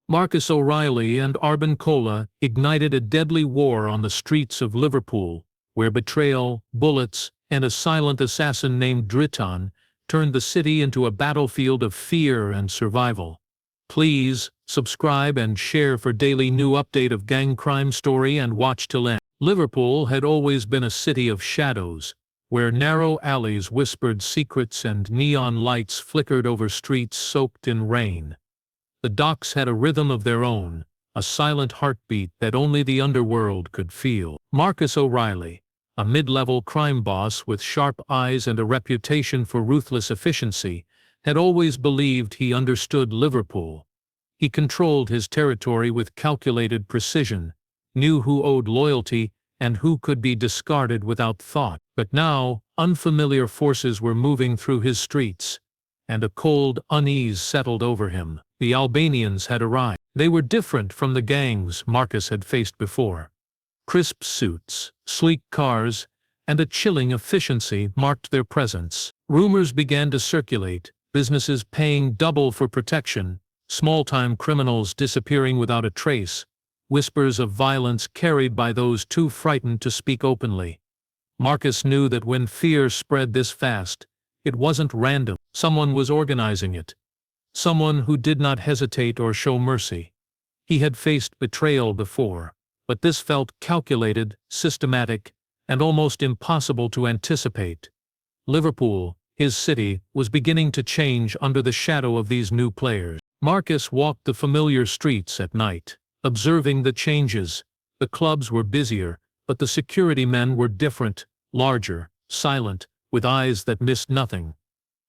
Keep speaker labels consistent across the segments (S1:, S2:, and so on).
S1: Marcus O'Reilly and Arben Kola ignited a deadly war on the streets of Liverpool, where betrayal, bullets, and a silent assassin named Dritan turned the city into a battlefield of fear and survival. Please subscribe and share for daily new update of gang crime story and watch till end. Liverpool had always been a city of shadows, where narrow alleys whispered secrets and neon lights flickered over streets soaked in rain. The docks had a rhythm of their own, a silent heartbeat that only the underworld could feel. Marcus O'Reilly, a mid-level crime boss with sharp eyes and a reputation for ruthless efficiency, had always believed he understood Liverpool. He controlled his territory with calculated precision, knew who owed loyalty and who could be discarded without thought. But now, unfamiliar forces were moving through his streets, and a cold unease settled over him. The Albanians had arrived. They were different from the gangs Marcus had faced before. Crisp suits, sleek cars, and a chilling efficiency marked their presence. Rumors began to circulate, businesses paying double for protection, small-time criminals disappearing without a trace, whispers of violence carried by those too frightened to speak openly. Marcus knew that when fear spread this fast, it wasn't random. Someone was organizing it. Someone who did not hesitate or show mercy. He had faced betrayal before, but this felt calculated, systematic, and almost impossible to anticipate. Liverpool, his city, was beginning to change under the shadow of these new players. Marcus walked the familiar streets at night, observing the changes. The clubs were busier, but the security men were different, larger, silent, with eyes that missed nothing.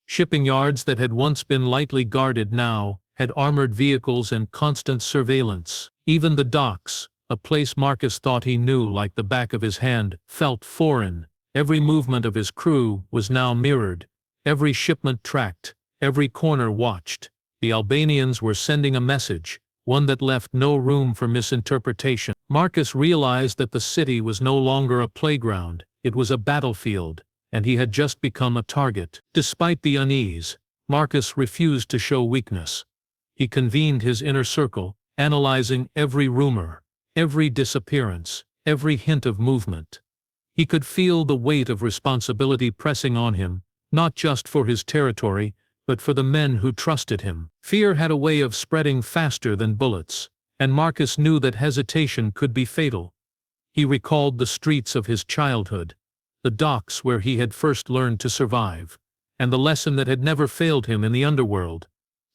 S1: Shipping yards that had once been lightly guarded now had armored vehicles and constant surveillance. Even the docks, a place Marcus thought he knew like the back of his hand, felt foreign. Every movement of his crew was now mirrored, every shipment tracked, every corner watched. The Albanians were sending a message, one that left no room for misinterpretation. Marcus realized that the city was no longer a playground, it was a battlefield, and he had just become a target. Despite the unease, Marcus refused to show weakness. He convened his inner circle, analyzing every rumor, every disappearance, every hint of movement. He could feel the weight of responsibility pressing on him, not just for his territory, but for the men who trusted him. Fear had a way of spreading faster than bullets, and Marcus knew that hesitation could be fatal. He recalled the streets of his childhood, the docks where he had first learned to survive, and the lesson that had never failed him in the underworld.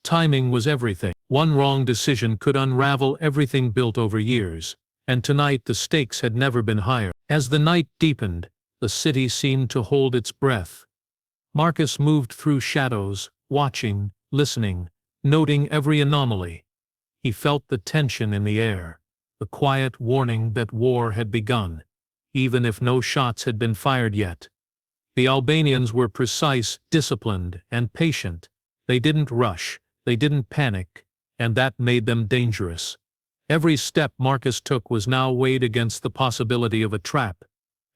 S1: Timing was everything. One wrong decision could unravel everything built over years, and tonight the stakes had never been higher. As the night deepened, the city seemed to hold its breath. Marcus moved through shadows, watching, listening, noting every anomaly. He felt the tension in the air, the quiet warning that war had begun, even if no shots had been fired yet. The Albanians were precise, disciplined, and patient. They didn't rush, they didn't panic, and that made them dangerous. Every step Marcus took was now weighed against the possibility of a trap.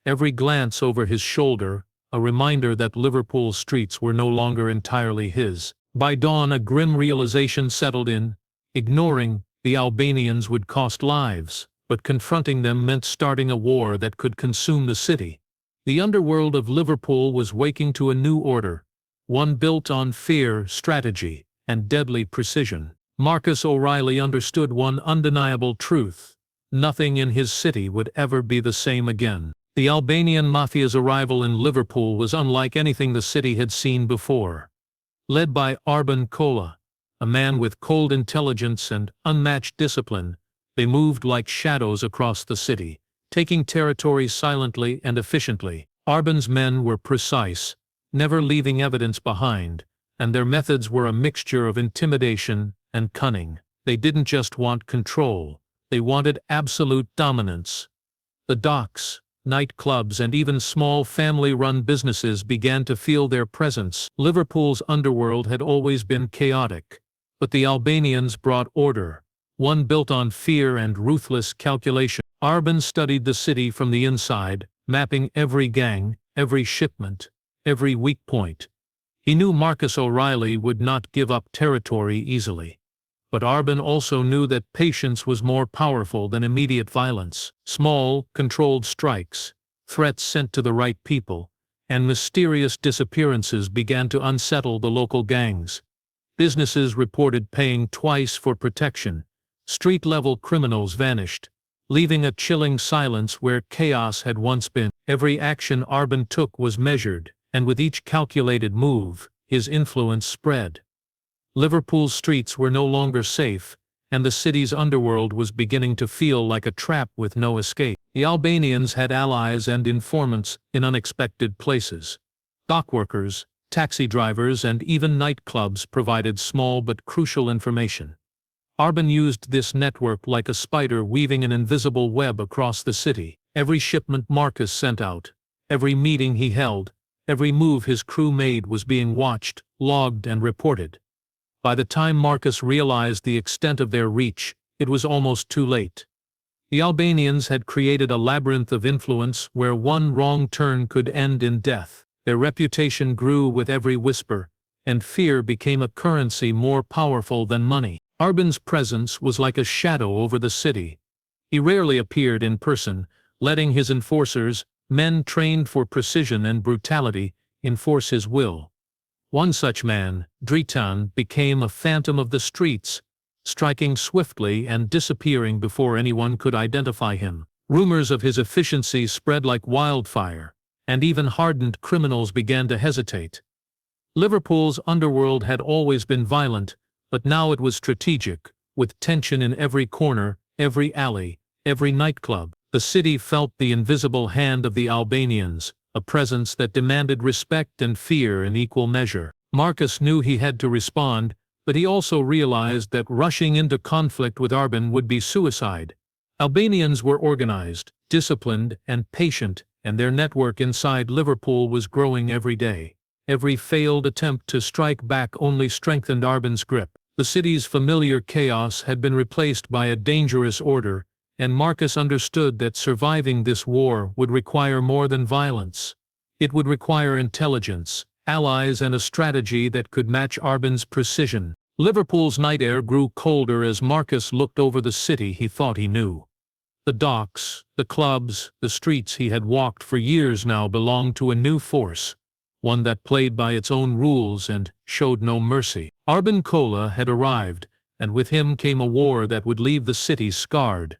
S1: Every glance over his shoulder, a reminder that Liverpool's streets were no longer entirely his. By dawn a grim realization settled in. Ignoring the Albanians would cost lives, but confronting them meant starting a war that could consume the city. The underworld of Liverpool was waking to a new order, one built on fear, strategy, and deadly precision. Marcus O'Reilly understood one undeniable truth: nothing in his city would ever be the same again. The Albanian Mafia's arrival in Liverpool was unlike anything the city had seen before. Led by Arben Kola, a man with cold intelligence and unmatched discipline, they moved like shadows across the city, taking territory silently and efficiently. Arben's men were precise, never leaving evidence behind, and their methods were a mixture of intimidation and cunning. They didn't just want control, they wanted absolute dominance. The docks, nightclubs, and even small family-run businesses began to feel their presence. Liverpool's underworld had always been chaotic, but the Albanians brought order, one built on fear and ruthless calculation. Arben studied the city from the inside, mapping every gang, every shipment, every weak point. He knew Marcus O'Reilly would not give up territory easily. But Arben also knew that patience was more powerful than immediate violence. Small, controlled strikes, threats sent to the right people, and mysterious disappearances began to unsettle the local gangs. Businesses reported paying twice for protection. Street-level criminals vanished, leaving a chilling silence where chaos had once been. Every action Arben took was measured, and with each calculated move, his influence spread. Liverpool's streets were no longer safe, and the city's underworld was beginning to feel like a trap with no escape. The Albanians had allies and informants in unexpected places. Dockworkers, taxi drivers, and even nightclubs provided small but crucial information. Arben used this network like a spider weaving an invisible web across the city. Every shipment Marcus sent out, every meeting he held, every move his crew made was being watched, logged, and reported. By the time Marcus realized the extent of their reach, it was almost too late. The Albanians had created a labyrinth of influence where one wrong turn could end in death. Their reputation grew with every whisper, and fear became a currency more powerful than money. Arben's presence was like a shadow over the city. He rarely appeared in person, letting his enforcers, men trained for precision and brutality, enforce his will. One such man, Dritan, became a phantom of the streets, striking swiftly and disappearing before anyone could identify him. Rumors of his efficiency spread like wildfire, and even hardened criminals began to hesitate. Liverpool's underworld had always been violent, but now it was strategic, with tension in every corner, every alley, every nightclub. The city felt the invisible hand of the Albanians, a presence that demanded respect and fear in equal measure. Marcus knew he had to respond, but he also realized that rushing into conflict with Arben would be suicide. Albanians were organized, disciplined, and patient, and their network inside Liverpool was growing every day. Every failed attempt to strike back only strengthened Arben's grip. The city's familiar chaos had been replaced by a dangerous order, and Marcus understood that surviving this war would require more than violence. It would require intelligence, allies, and a strategy that could match Arben's precision. Liverpool's night air grew colder as Marcus looked over the city he thought he knew. The docks, the clubs, the streets he had walked for years now belonged to a new force, one that played by its own rules and showed no mercy. Arben Kola had arrived, and with him came a war that would leave the city scarred.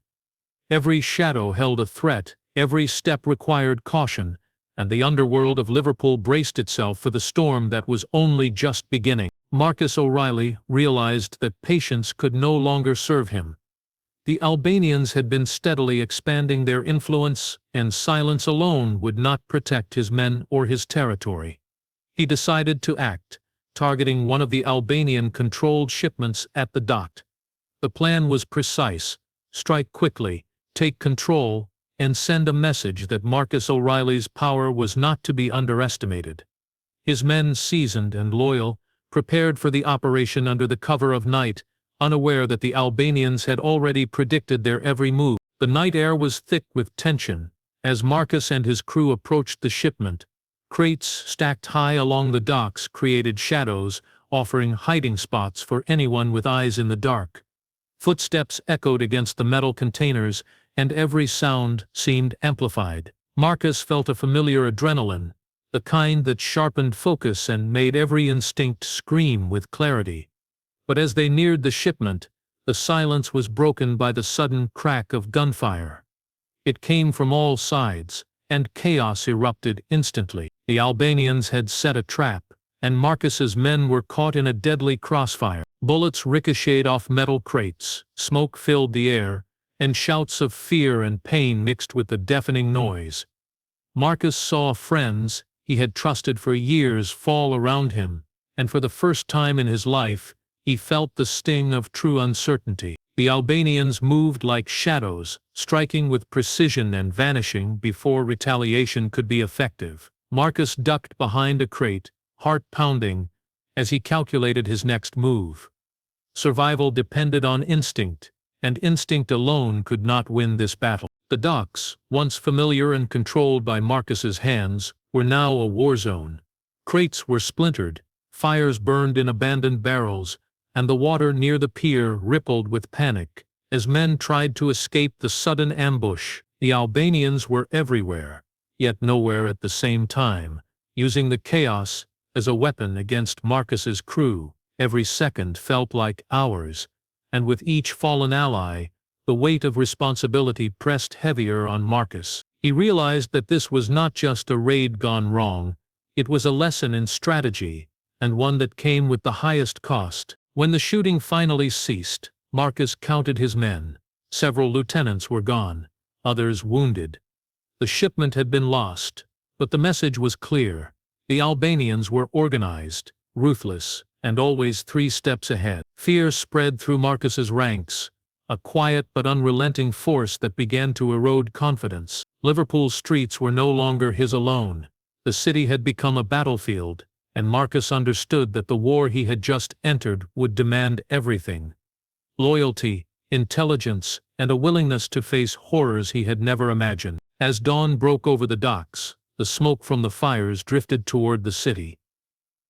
S1: Every shadow held a threat, every step required caution, and the underworld of Liverpool braced itself for the storm that was only just beginning. Marcus O'Reilly realized that patience could no longer serve him. The Albanians had been steadily expanding their influence, and silence alone would not protect his men or his territory. He decided to act, targeting one of the Albanian-controlled shipments at the dock. The plan was precise: strike quickly, take control, and send a message that Marcus O'Reilly's power was not to be underestimated. His men, seasoned and loyal, prepared for the operation under the cover of night, unaware that the Albanians had already predicted their every move. The night air was thick with tension. As Marcus and his crew approached the shipment, crates stacked high along the docks created shadows, offering hiding spots for anyone with eyes in the dark. Footsteps echoed against the metal containers, and every sound seemed amplified. Marcus felt a familiar adrenaline, the kind that sharpened focus and made every instinct scream with clarity. But as they neared the shipment, the silence was broken by the sudden crack of gunfire. It came from all sides, and chaos erupted instantly. The Albanians had set a trap, and Marcus's men were caught in a deadly crossfire. Bullets ricocheted off metal crates, smoke filled the air, and shouts of fear and pain mixed with the deafening noise. Marcus saw friends he had trusted for years fall around him, and for the first time in his life, he felt the sting of true uncertainty. The Albanians moved like shadows, striking with precision and vanishing before retaliation could be effective. Marcus ducked behind a crate, heart pounding, as he calculated his next move. Survival depended on instinct, and instinct alone could not win this battle. The docks, once familiar and controlled by Marcus's hands, were now a war zone. Crates were splintered, fires burned in abandoned barrels, and the water near the pier rippled with panic. As men tried to escape the sudden ambush, the Albanians were everywhere, yet nowhere at the same time, using the chaos as a weapon against Marcus's crew. Every second felt like hours, and with each fallen ally, the weight of responsibility pressed heavier on Marcus. He realized that this was not just a raid gone wrong, it was a lesson in strategy, and one that came with the highest cost. When the shooting finally ceased, Marcus counted his men. Several lieutenants were gone, others wounded. The shipment had been lost, but the message was clear. The Albanians were organized, ruthless, and always 3 steps ahead. Fear spread through Marcus's ranks, a quiet but unrelenting force that began to erode confidence. Liverpool's streets were no longer his alone. The city had become a battlefield, and Marcus understood that the war he had just entered would demand everything: loyalty, intelligence, and a willingness to face horrors he had never imagined. As dawn broke over the docks, the smoke from the fires drifted toward the city.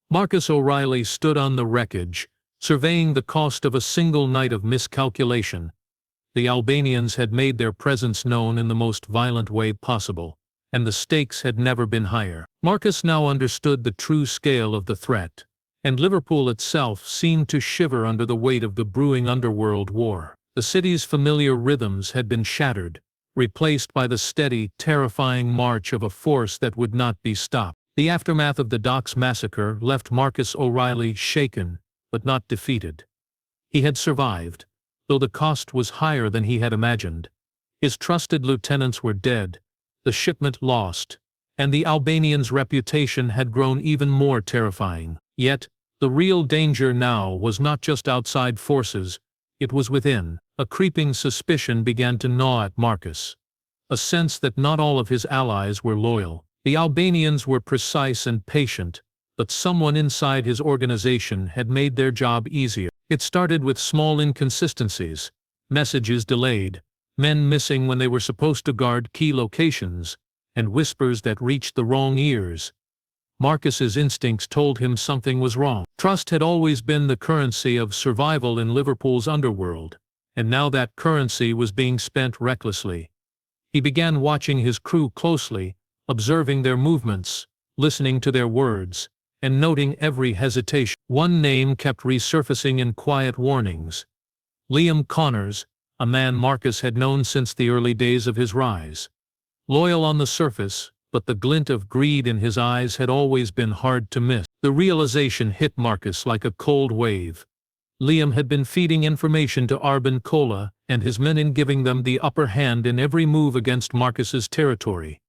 S1: Marcus O'Reilly stood on the wreckage, surveying the cost of a single night of miscalculation. The Albanians had made their presence known in the most violent way possible, and the stakes had never been higher. Marcus now understood the true scale of the threat, and Liverpool itself seemed to shiver under the weight of the brewing underworld war. The city's familiar rhythms had been shattered, replaced by the steady, terrifying march of a force that would not be stopped. The aftermath of the Docks massacre left Marcus O'Reilly shaken, but not defeated. He had survived, though the cost was higher than he had imagined. His trusted lieutenants were dead, the shipment lost, and the Albanians' reputation had grown even more terrifying. Yet, the real danger now was not just outside forces, it was within. A creeping suspicion began to gnaw at Marcus. A sense that not all of his allies were loyal. The Albanians were precise and patient, but someone inside his organization had made their job easier. It started with small inconsistencies, messages delayed, men missing when they were supposed to guard key locations, and whispers that reached the wrong ears. Marcus's instincts told him something was wrong. Trust had always been the currency of survival in Liverpool's underworld, and now that currency was being spent recklessly. He began watching his crew closely, observing their movements, listening to their words, and noting every hesitation. One name kept resurfacing in quiet warnings: Liam Connors, a man Marcus had known since the early days of his rise. Loyal on the surface, but the glint of greed in his eyes had always been hard to miss. The realization hit Marcus like a cold wave. Liam had been feeding information to Arben Kola and his men in giving them the upper hand in every move against Marcus's territory.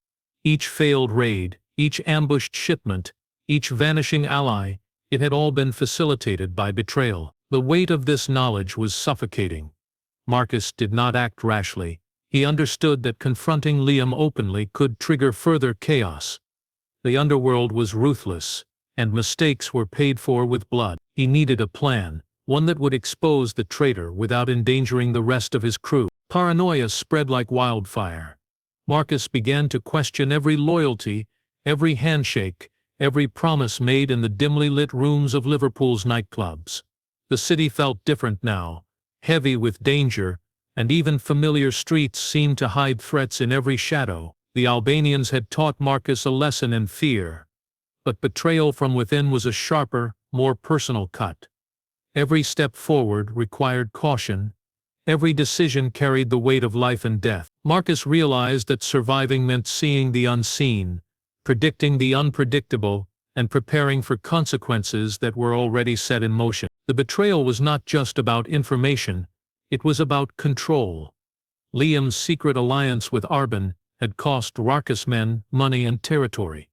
S1: Each failed raid, each ambushed shipment, each vanishing ally, it had all been facilitated by betrayal. The weight of this knowledge was suffocating. Marcus did not act rashly. He understood that confronting Liam openly could trigger further chaos. The underworld was ruthless, and mistakes were paid for with blood. He needed a plan, one that would expose the traitor without endangering the rest of his crew. Paranoia spread like wildfire. Marcus began to question every loyalty, every handshake, every promise made in the dimly lit rooms of Liverpool's nightclubs. The city felt different now, heavy with danger, and even familiar streets seemed to hide threats in every shadow. The Albanians had taught Marcus a lesson in fear, but betrayal from within was a sharper, more personal cut. Every step forward required caution. Every decision carried the weight of life and death. Marcus realized that surviving meant seeing the unseen, predicting the unpredictable, and preparing for consequences that were already set in motion. The betrayal was not just about information, it was about control. Liam's secret alliance with Arben had cost Marcus men, money, and territory,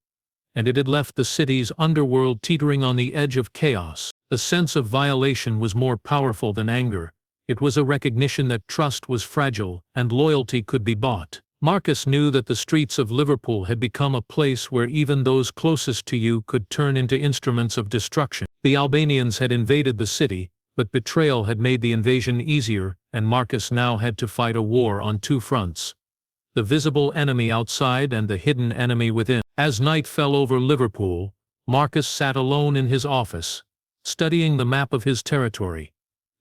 S1: and it had left the city's underworld teetering on the edge of chaos. The sense of violation was more powerful than anger. It was a recognition that trust was fragile and loyalty could be bought. Marcus knew that the streets of Liverpool had become a place where even those closest to you could turn into instruments of destruction. The Albanians had invaded the city, but betrayal had made the invasion easier, and Marcus now had to fight a war on 2 fronts: the visible enemy outside and the hidden enemy within. As night fell over Liverpool, Marcus sat alone in his office, studying the map of his territory.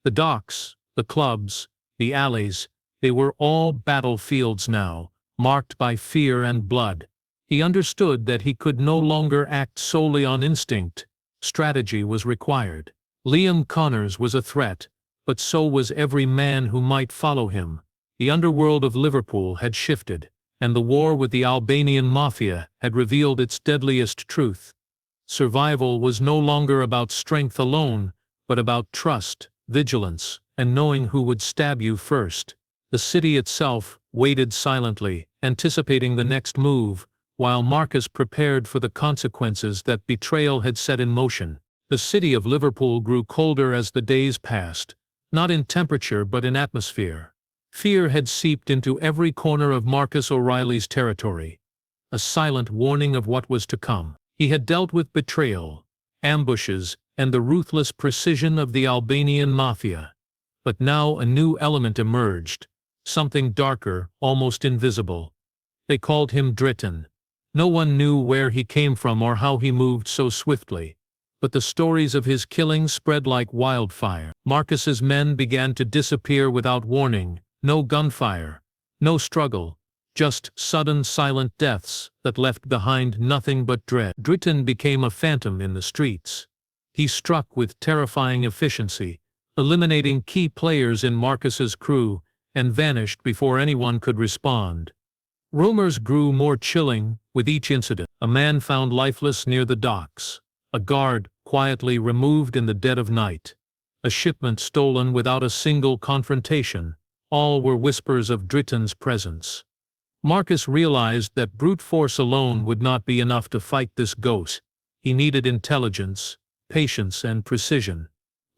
S1: The docks, the clubs, the alleys, they were all battlefields now, marked by fear and blood. He understood that he could no longer act solely on instinct. Strategy was required. Liam Connors was a threat, but so was every man who might follow him. The underworld of Liverpool had shifted, and the war with the Albanian Mafia had revealed its deadliest truth. Survival was no longer about strength alone, but about trust, vigilance, and knowing who would stab you first. The city itself waited silently, anticipating the next move, while Marcus prepared for the consequences that betrayal had set in motion. The city of Liverpool grew colder as the days passed, not in temperature but in atmosphere. Fear had seeped into every corner of Marcus O'Reilly's territory, a silent warning of what was to come. He had dealt with betrayal, ambushes, and the ruthless precision of the Albanian Mafia. But now a new element emerged, something darker, almost invisible. They called him Dritan. No one knew where he came from or how he moved so swiftly, but the stories of his killing spread like wildfire. Marcus's men began to disappear without warning. No gunfire, no struggle, just sudden silent deaths that left behind nothing but dread. Dritan became a phantom in the streets. He struck with terrifying efficiency, eliminating key players in Marcus's crew, and vanished before anyone could respond. Rumors grew more chilling with each incident. A man found lifeless near the docks, a guard quietly removed in the dead of night, a shipment stolen without a single confrontation. All were whispers of Dritan's presence. Marcus realized that brute force alone would not be enough to fight this ghost. He needed intelligence, patience, and precision.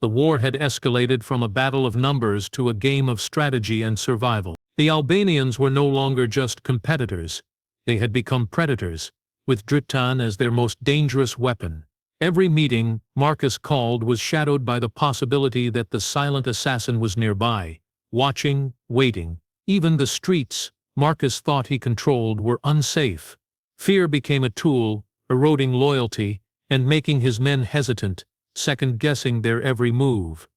S1: The war had escalated from a battle of numbers to a game of strategy and survival. The Albanians were no longer just competitors. They had become predators, with Dritan as their most dangerous weapon. Every meeting Marcus called was shadowed by the possibility that the silent assassin was nearby, watching, waiting. Even the streets Marcus thought he controlled were unsafe. Fear became a tool, eroding loyalty, and making his men hesitant, second-guessing their every move.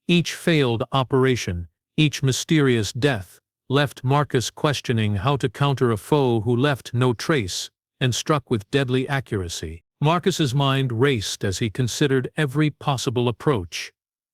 S1: Each failed operation, each mysterious death, left Marcus questioning how to counter a foe who left no trace and struck with deadly accuracy. Marcus's mind raced as he considered every possible approach.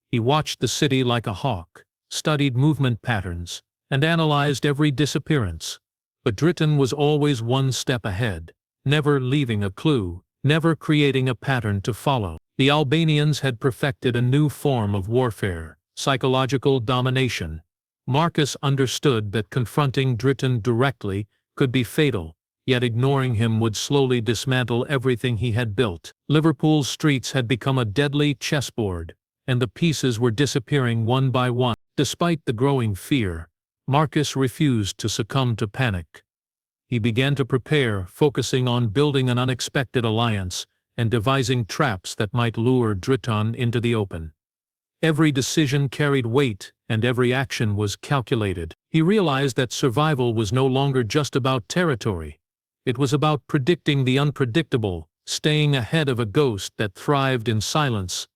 S1: He watched the city like a hawk, studied movement patterns, and analyzed every disappearance. But Dritan was always one step ahead, never leaving a clue, never creating a pattern to follow. The Albanians had perfected a new form of warfare, psychological domination. Marcus understood that confronting Dritan directly could be fatal, yet ignoring him would slowly dismantle everything he had built. Liverpool's streets had become a deadly chessboard, and the pieces were disappearing one by one. Despite the growing fear, Marcus refused to succumb to panic. He began to prepare, focusing on building an unexpected alliance and devising traps that might lure Dritan into the open. Every decision carried weight, and every action was calculated. He realized that survival was no longer just about territory. It was about predicting the unpredictable, staying ahead of a ghost that thrived in silence.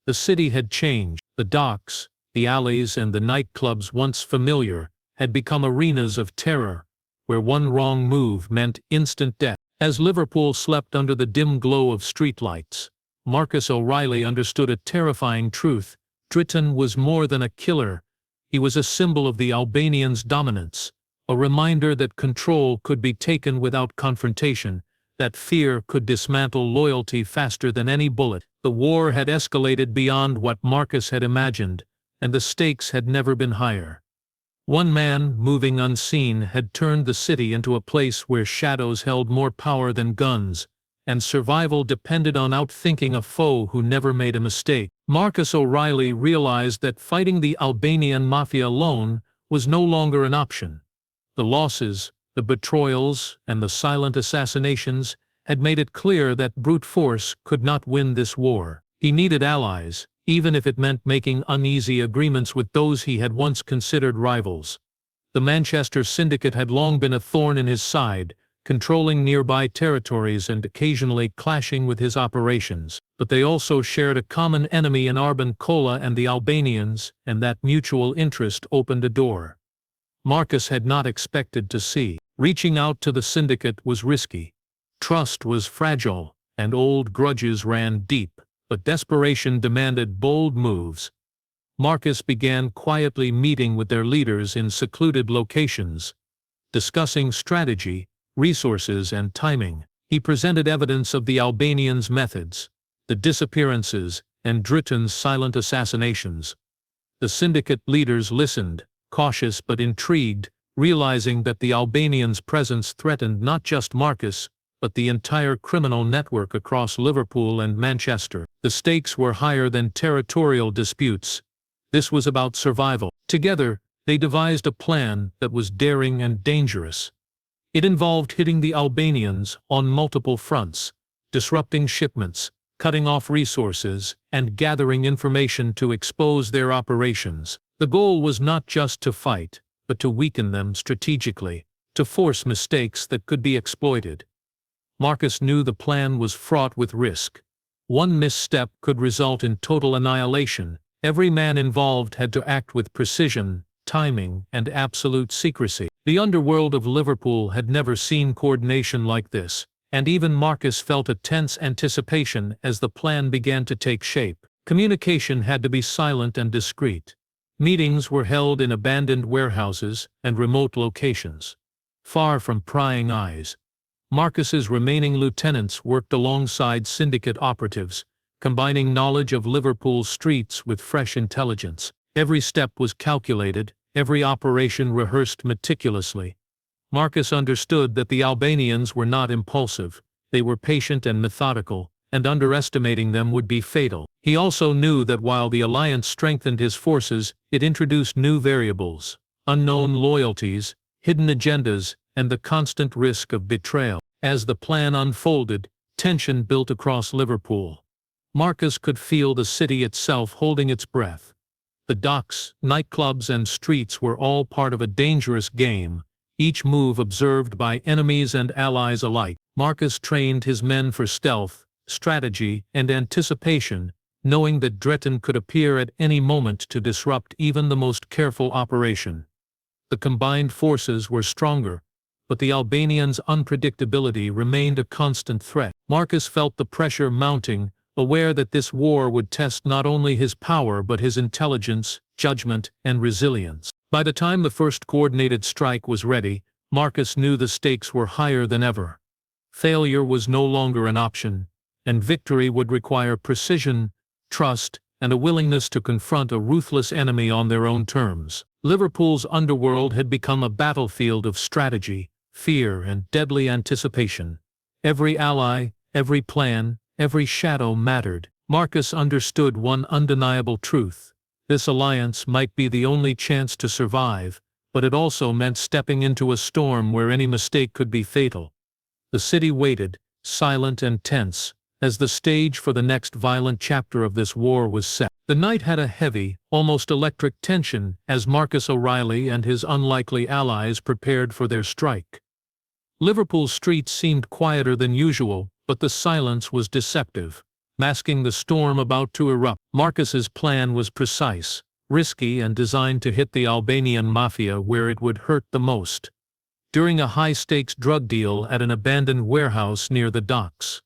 S1: The city had changed. The docks, the alleys, and the nightclubs once familiar had become arenas of terror, where one wrong move meant instant death. As Liverpool slept under the dim glow of streetlights, Marcus O'Reilly understood a terrifying truth. Dritan was more than a killer. He was a symbol of the Albanians' dominance, a reminder that control could be taken without confrontation, that fear could dismantle loyalty faster than any bullet. The war had escalated beyond what Marcus had imagined, and the stakes had never been higher. One man, moving unseen, had turned the city into a place where shadows held more power than guns, and survival depended on outthinking a foe who never made a mistake. Marcus O'Reilly realized that fighting the Albanian Mafia alone was no longer an option. The losses, the betrayals, and the silent assassinations had made it clear that brute force could not win this war. He needed allies, even if it meant making uneasy agreements with those he had once considered rivals. The Manchester Syndicate had long been a thorn in his side, controlling nearby territories and occasionally clashing with his operations. But they also shared a common enemy in Arben Kola and the Albanians, and that mutual interest opened a door Marcus had not expected to see. Reaching out to the syndicate was risky. Trust was fragile, and old grudges ran deep, but desperation demanded bold moves. Marcus began quietly meeting with their leaders in secluded locations, discussing strategy, resources, and timing. He presented evidence of the Albanians' methods, the disappearances, and Dritan's silent assassinations. The syndicate leaders listened, cautious but intrigued, realizing that the Albanians' presence threatened not just Marcus, but the entire criminal network across Liverpool and Manchester. The stakes were higher than territorial disputes. This was about survival. Together, they devised a plan that was daring and dangerous. It involved hitting the Albanians on multiple fronts, disrupting shipments, cutting off resources, and gathering information to expose their operations. The goal was not just to fight, but to weaken them strategically, to force mistakes that could be exploited. Marcus knew the plan was fraught with risk. One misstep could result in total annihilation. Every man involved had to act with precision, timing, and absolute secrecy. The underworld of Liverpool had never seen coordination like this, and even Marcus felt a tense anticipation as the plan began to take shape. Communication had to be silent and discreet. Meetings were held in abandoned warehouses and remote locations, far from prying eyes. Marcus's remaining lieutenants worked alongside syndicate operatives, combining knowledge of Liverpool's streets with fresh intelligence. Every step was calculated, every operation rehearsed meticulously. Marcus understood that the Albanians were not impulsive, they were patient and methodical, and underestimating them would be fatal. He also knew that while the alliance strengthened his forces, it introduced new variables, unknown loyalties, hidden agendas, and the constant risk of betrayal. As the plan unfolded, tension built across Liverpool. Marcus could feel the city itself holding its breath. The docks, nightclubs, and streets were all part of a dangerous game, each move observed by enemies and allies alike. Marcus trained his men for stealth, strategy, and anticipation, knowing that Dritan could appear at any moment to disrupt even the most careful operation. The combined forces were stronger, but the Albanians' unpredictability remained a constant threat. Marcus felt the pressure mounting, aware that this war would test not only his power but his intelligence, judgment, and resilience. By the time the first coordinated strike was ready, Marcus knew the stakes were higher than ever. Failure was no longer an option, and victory would require precision, trust, and a willingness to confront a ruthless enemy on their own terms. Liverpool's underworld had become a battlefield of strategy, fear, and deadly anticipation. Every ally, every plan, every shadow mattered. Marcus understood one undeniable truth. This alliance might be the only chance to survive, but it also meant stepping into a storm where any mistake could be fatal. The city waited, silent and tense, as the stage for the next violent chapter of this war was set. The night had a heavy, almost electric tension as Marcus O'Reilly and his unlikely allies prepared for their strike. Liverpool's streets seemed quieter than usual, but the silence was deceptive, masking the storm about to erupt. Marcus's plan was precise, risky, and designed to hit the Albanian Mafia where it would hurt the most. During a high-stakes drug deal at an abandoned warehouse near the docks.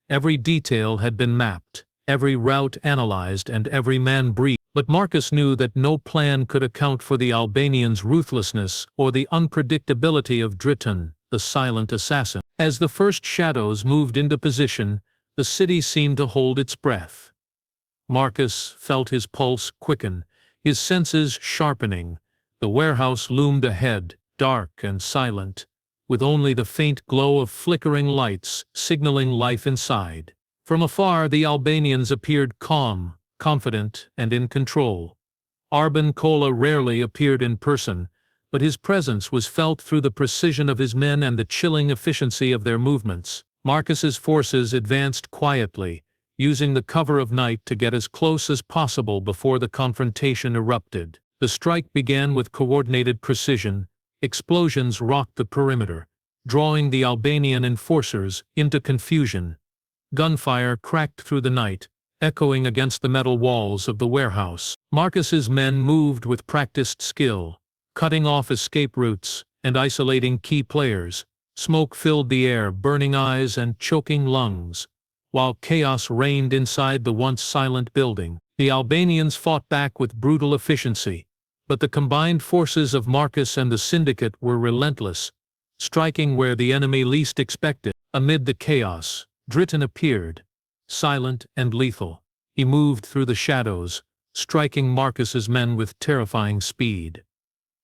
S1: Every detail had been mapped, every route analyzed, and every man briefed. But Marcus knew that no plan could account for the Albanians' ruthlessness or the unpredictability of Dritan, the silent assassin. As the first shadows moved into position, the city seemed to hold its breath. Marcus felt his pulse quicken, his senses sharpening. The warehouse loomed ahead, dark and silent, with only the faint glow of flickering lights signaling life inside. From afar, the Albanians appeared calm, confident, and in control. Arben Kola rarely appeared in person, but his presence was felt through the precision of his men and the chilling efficiency of their movements. Marcus's forces advanced quietly, using the cover of night to get as close as possible before the confrontation erupted. The strike began with coordinated precision. Explosions rocked the perimeter, drawing the Albanian enforcers into confusion. Gunfire cracked through the night, echoing against the metal walls of the warehouse. Marcus's men moved with practiced skill, cutting off escape routes and isolating key players. Smoke filled the air, burning eyes and choking lungs, while chaos reigned inside the once silent building. The Albanians fought back with brutal efficiency, but the combined forces of Marcus and the syndicate were relentless, striking where the enemy least expected. Amid the chaos, Dritan appeared, silent and lethal. He moved through the shadows, striking Marcus's men with terrifying speed.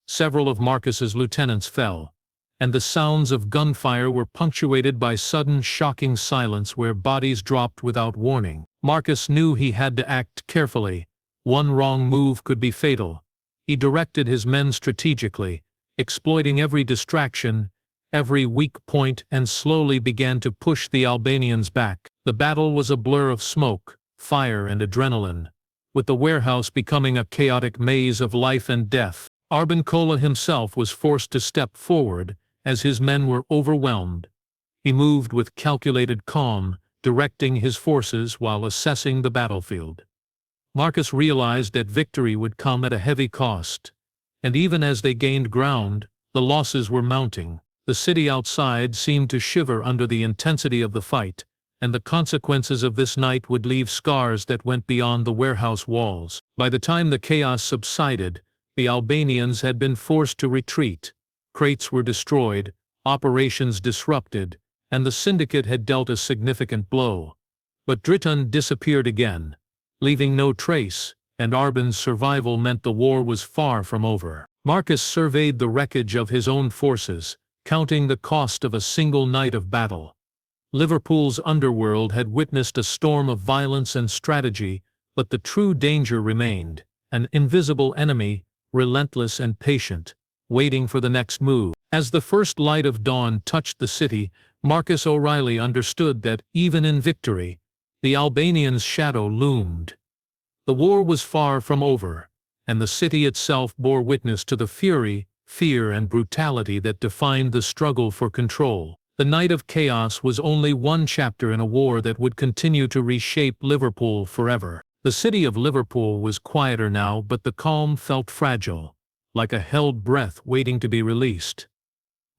S1: Several of Marcus's lieutenants fell, and the sounds of gunfire were punctuated by sudden shocking silence where bodies dropped without warning. Marcus knew he had to act carefully. One wrong move could be fatal. He directed his men strategically, exploiting every distraction, every weak point, and slowly began to push the Albanians back. The battle was a blur of smoke, fire and adrenaline, with the warehouse becoming a chaotic maze of life and death. Arben Kola himself was forced to step forward as his men were overwhelmed. He moved with calculated calm, directing his forces while assessing the battlefield. Marcus realized that victory would come at a heavy cost, and even as they gained ground, the losses were mounting. The city outside seemed to shiver under the intensity of the fight, and the consequences of this night would leave scars that went beyond the warehouse walls. By the time the chaos subsided, the Albanians had been forced to retreat. Crates were destroyed, operations disrupted, and the syndicate had dealt a significant blow. But Dritan disappeared again, leaving no trace, and Arben's survival meant the war was far from over. Marcus surveyed the wreckage of his own forces, counting the cost of a single night of battle. Liverpool's underworld had witnessed a storm of violence and strategy, but the true danger remained: an invisible enemy, relentless and patient, waiting for the next move. As the first light of dawn touched the city, Marcus O'Reilly understood that, even in victory, the Albanians' shadow loomed. The war was far from over, and the city itself bore witness to the fury, fear and brutality that defined the struggle for control. The night of chaos was only one chapter in a war that would continue to reshape Liverpool forever. The city of Liverpool was quieter now, but the calm felt fragile, like a held breath waiting to be released.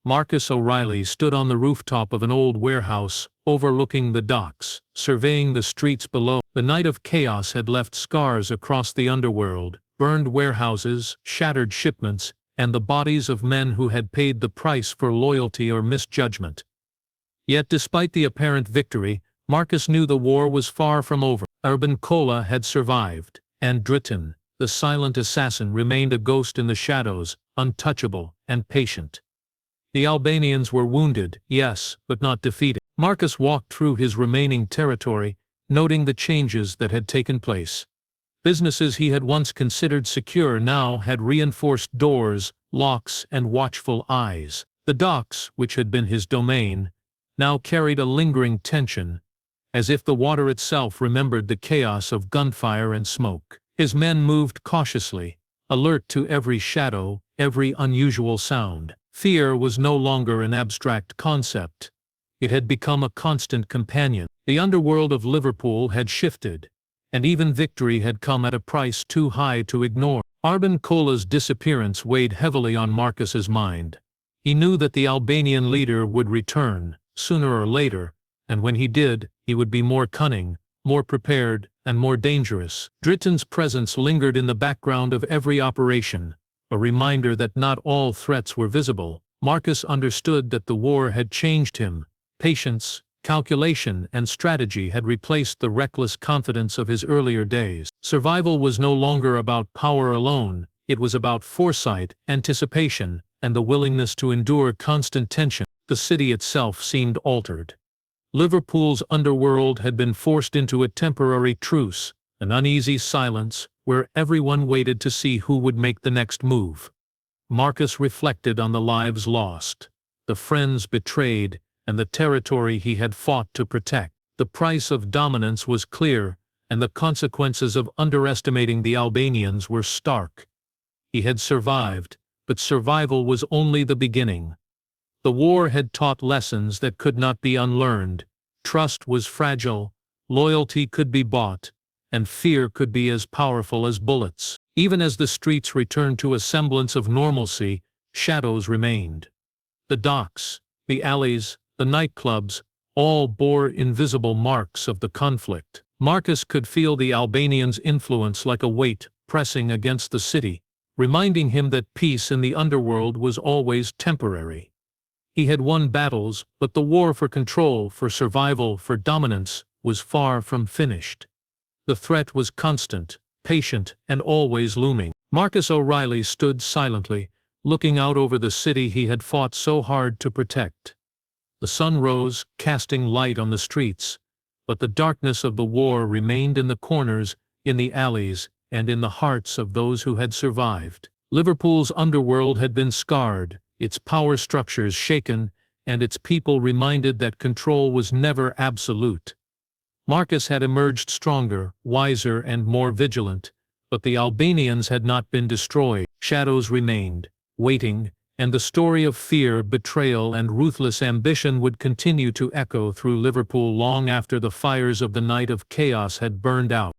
S1: Marcus O'Reilly stood on the rooftop of an old warehouse, overlooking the docks, surveying the streets below. The night of chaos had left scars across the underworld, burned warehouses, shattered shipments, and the bodies of men who had paid the price for loyalty or misjudgment. Yet despite the apparent victory, Marcus knew the war was far from over. Arben Kola had survived, and Dritan, the silent assassin, remained a ghost in the shadows, untouchable and patient. The Albanians were wounded, yes, but not defeated. Marcus walked through his remaining territory, noting the changes that had taken place. Businesses he had once considered secure now had reinforced doors, locks, and watchful eyes. The docks, which had been his domain, now carried a lingering tension, as if the water itself remembered the chaos of gunfire and smoke. His men moved cautiously, alert to every shadow, every unusual sound. Fear was no longer an abstract concept. It had become a constant companion. The underworld of Liverpool had shifted, and even victory had come at a price too high to ignore. Arben Kola's disappearance weighed heavily on Marcus's mind. He knew that the Albanian leader would return, sooner or later, and when he did, he would be more cunning, more prepared, and more dangerous. Dritan's presence lingered in the background of every operation, a reminder that not all threats were visible. Marcus understood that the war had changed him. Patience, calculation, and strategy had replaced the reckless confidence of his earlier days. Survival was no longer about power alone, it was about foresight, anticipation, and the willingness to endure constant tension. The city itself seemed altered. Liverpool's underworld had been forced into a temporary truce, an uneasy silence, where everyone waited to see who would make the next move. Marcus reflected on the lives lost, the friends betrayed, and the territory he had fought to protect. The price of dominance was clear, and the consequences of underestimating the Albanians were stark. He had survived, but survival was only the beginning. The war had taught lessons that could not be unlearned. Trust was fragile, loyalty could be bought, and fear could be as powerful as bullets. Even as the streets returned to a semblance of normalcy, shadows remained. The docks, the alleys, the nightclubs, all bore invisible marks of the conflict. Marcus could feel the Albanians' influence like a weight pressing against the city, reminding him that peace in the underworld was always temporary. He had won battles, but the war for control, for survival, for dominance, was far from finished. The threat was constant, patient, and always looming. Marcus O'Reilly stood silently, looking out over the city he had fought so hard to protect. The sun rose, casting light on the streets, but the darkness of the war remained in the corners, in the alleys, and in the hearts of those who had survived. Liverpool's underworld had been scarred, its power structures shaken, and its people reminded that control was never absolute. Marcus had emerged stronger, wiser, and more vigilant, but the Albanians had not been destroyed. Shadows remained, waiting, and the story of fear, betrayal, and ruthless ambition would continue to echo through Liverpool long after the fires of the night of chaos had burned out.